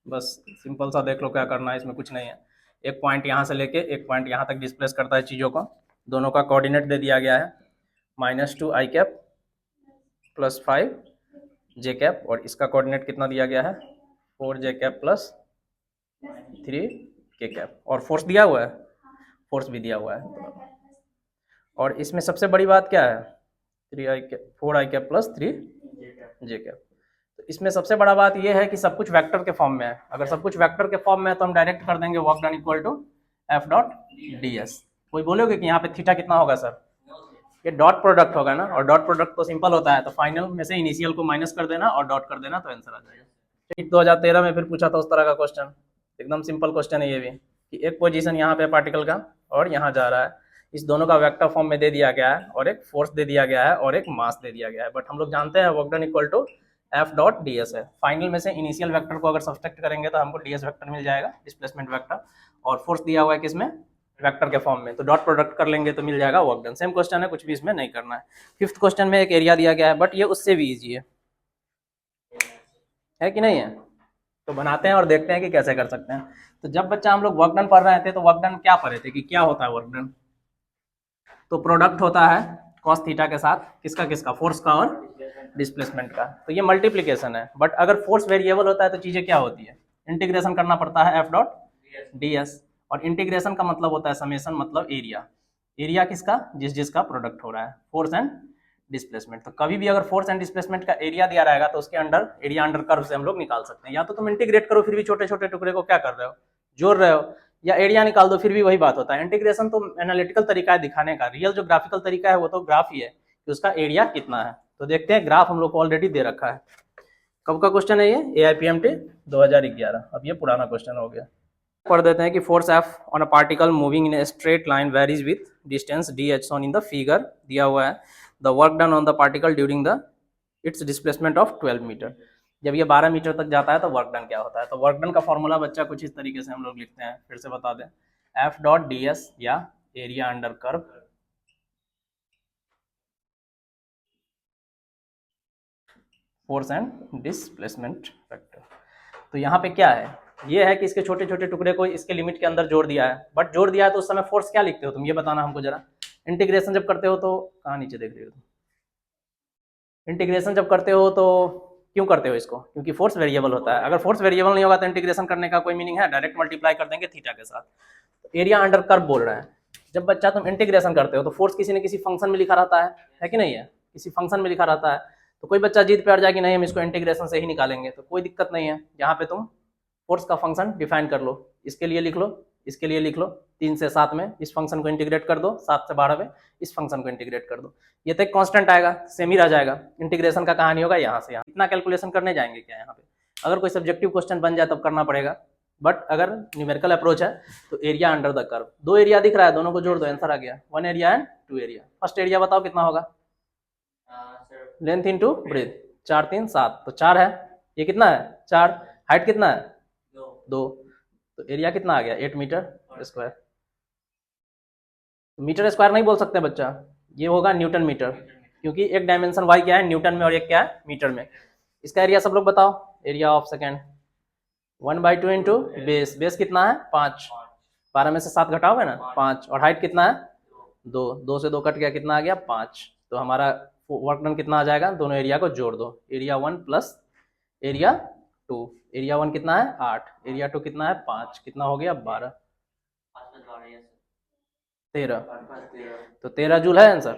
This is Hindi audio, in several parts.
बस सिंपल सा देख लो क्या करना है, इसमें कुछ नहीं है। एक पॉइंट यहाँ से लेके एक पॉइंट यहाँ तक डिस्प्लेस करता है चीज़ों को। दोनों का कोऑर्डिनेट दे दिया गया है -2 आई कैप प्लस 5 जे कैप, और इसका कोऑर्डिनेट कितना दिया गया है 4 जे कैप प्लस 3 के कैप, और फोर्स दिया हुआ है, फोर्स भी दिया हुआ है। और इसमें सबसे बड़ी बात क्या है 3 आई कैप 4 आई कैप प्लस 3 जे कैप। तो इसमें सबसे बड़ा बात यह है कि सब कुछ वेक्टर के फॉर्म में है। अगर सब कुछ वेक्टर के फॉर्म में है तो हम डायरेक्ट कर देंगे work done equal to F dot D S. कोई बोलोगे कि यहाँ पे थीटा कितना होगा सर, ये डॉट प्रोडक्ट होगा ना, और डॉट प्रोडक्ट तो सिंपल होता है, तो फाइनल में से इनिशियल को माइनस कर देना और डॉट कर देना तो आंसर आ जाएगा। 2013 में फिर पूछा था उस तरह का क्वेश्चन, एकदम सिंपल क्वेश्चन है ये भी, कि एक पोजीशन यहाँ पे पार्टिकल का और यहाँ जा रहा है, इस दोनों का वेक्टर फॉर्म में दे दिया गया है, और एक फोर्स दे दिया गया है और एक मास दे दिया गया है। बट हम लोग जानते हैं work done equal to F dot D S है। फाइनल में से इनिशियल वेक्टर को अगर सब्सट्रैक्ट करेंगे तो हमको डी एस वेक्टर मिल जाएगा, डिस्प्लेसमेंट वेक्टर, और फोर्स दिया हुआ है किसमें वेक्टर के फॉर्म में, तो डॉट प्रोडक्ट कर लेंगे तो मिल जाएगा वर्क डन। सेम क्वेश्चन है, कुछ भी इसमें नहीं करना है। फिफ्थ क्वेश्चन में एक एरिया दिया गया है, बट ये उससे भी ईजी है कि नहीं है, तो बनाते हैं और देखते हैं कि कैसे कर सकते हैं। तो जब बच्चा हम लोग वर्क डन पढ़ रहे थे तो वर्क डन क्या पढ़े थे कि क्या होता है वर्क डन, तो प्रोडक्ट होता है कॉस थीटा के साथ किसका किसका, फोर्स का और डिस्प्लेसमेंट का। तो ये मल्टीप्लीकेशन है, बट अगर फोर्स वेरिएबल होता है तो चीजें क्या होती है, इंटीग्रेशन करना पड़ता है एफ डॉट डी एस, और इंटीग्रेशन का मतलब होता है समेशन, मतलब एरिया, एरिया किसका जिसका प्रोडक्ट हो रहा है, फोर्स एंड डिस्प्लेसमेंट। तो कभी भी अगर फोर्स एंड डिस्प्लेसमेंट का एरिया दिया रहेगा तो उसके अंडर एरिया अंडर कर्व से हम लोग निकाल सकते हैं। या तो तुम इंटीग्रेट करो फिर भी छोटे छोटे टुकड़े को क्या कर रहे हो, जोड़ रहे हो, या एरिया निकाल दो फिर भी वही बात होता है। इंटीग्रेशन तो एनालिटिकल तरीका है दिखाने का, रियल जो ग्राफिकल तरीका है वो तो ग्राफ ही है कि उसका एरिया कितना है। तो देखते हैं, ग्राफ हम लोग को ऑलरेडी दे रखा है। कब का क्वेश्चन है ये, AIPMT 2011। अब ये पुराना क्वेश्चन हो गया। पढ़ देते हैं कि force F on a particle moving in a straight line varies with distance dh shown in the figure दिया हुआ है। The work done on the particle during the its displacement of 12 metre. जब ये 12 मीटर तक जाता है तो वर्क डन क्या होता है, तो वर्क डन का फॉर्मूला बच्चा कुछ इस तरीके से हम लोग लिखते हैं, फिर से बता दें, एफ डॉट डी एस या area under curve force and displacement vector. तो यहाँ पे क्या है, ये है कि इसके छोटे छोटे टुकड़े को इसके लिमिट के अंदर जोड़ दिया है, बट जोड़ दिया है तो उस समय फोर्स क्या लिखते हो तुम, ये बताना हमको जरा। इंटीग्रेशन जब करते हो तो कहाँ नीचे देख रहे हो तुम, इंटीग्रेशन जब करते हो तो क्यों करते हो इसको, क्योंकि फोर्स वेरिएबल होता है। अगर फोर्स वेरिएबल नहीं होगा तो इंटीग्रेशन करने का कोई मीनिंग है, डायरेक्ट मल्टीप्लाई कर देंगे थीटा के साथ। तो एरिया अंडर कर्व बोल रहे हैं, जब बच्चा तुम इंटीग्रेशन करते हो तो फोर्स किसी न किसी फंक्शन में लिखा रहता है कि नहीं है, किसी फंक्शन में लिखा रहता है। तो कोई बच्चा जीत पे अड़ जाए कि नहीं हम इसको इंटीग्रेशन से ही निकालेंगे, तो कोई दिक्कत नहीं है, यहाँ पे तुम फोर्स का फंक्शन डिफाइन कर लो, इसके लिए लिख लो, इसके लिए लिख लो, 3 से 7 में इस फंक्शन को इंटीग्रेट कर दो, 7 से 12 में इस फंक्शन को इंटीग्रेट कर दो, ये तो एक कांस्टेंट आएगा, सेम ही रह जाएगा। इंटीग्रेशन का कहानी होगा यहाँ से यहाँ, इतना कैलकुलेशन करने जाएंगे क्या यहाँ पे, अगर कोई सब्जेक्टिव क्वेश्चन बन जाए तब करना पड़ेगा, बट अगर न्यूमेरिकल अप्रोच है तो area under the curve. 2 area दिख रहा है, दोनों को जोड़ दो, आंसर आ गया, 1 area and 2 area. First area बताओ कितना होगा, लेंथ इनटू ब्रेथ, 4 3 7, तो 4 है, ये कितना है 4, हाइट कितना है 2, तो एरिया कितना आ गया 8 मीटर स्क्वायर। मीटर स्क्वायर नहीं बोल सकते बच्चा, ये होगा न्यूटन मीटर, क्योंकि एक डायमेंशन वाई क्या है न्यूटन में और एक क्या है मीटर में। इसका एरिया सब लोग बताओ, area of second 1/2 into base, base कितना है 5, 12 में से 7 घटाओगे ना 5, और हाइट कितना है 2, 2 से 2 कट गया, कितना आ गया 5। तो हमारा वर्क डन कितना आ जाएगा, दोनों एरिया को जोड़ दो, एरिया 1 प्लस एरिया 2, एरिया 1 कितना है 8, एरिया 2 कितना है 5, कितना हो गया 12, 13, तो 13 जूल है आंसर,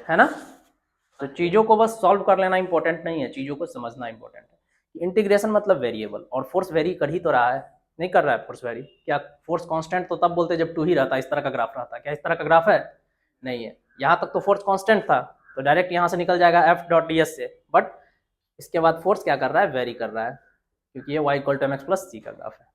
है ना। तो चीजों को बस सॉल्व कर लेना इंपॉर्टेंट नहीं है, चीजों को समझना इंपॉर्टेंट है। इंटीग्रेशन मतलब वेरिएबल, और फोर्स वेरी कर ही तो रहा है, नहीं कर रहा है फोर्स वेरी, क्या फोर्स कांस्टेंट तो तब बोलते जब 2 ही रहता, इस तरह का ग्राफ रहता, क्या इस तरह का ग्राफ है, नहीं है। यहाँ तक तो फोर्स कांस्टेंट था, तो डायरेक्ट यहाँ से निकल जाएगा एफ डॉट डी एस से, बट इसके बाद फोर्स क्या कर रहा है, वेरी कर रहा है, क्योंकि ये y = mx + c का ग्राफ है।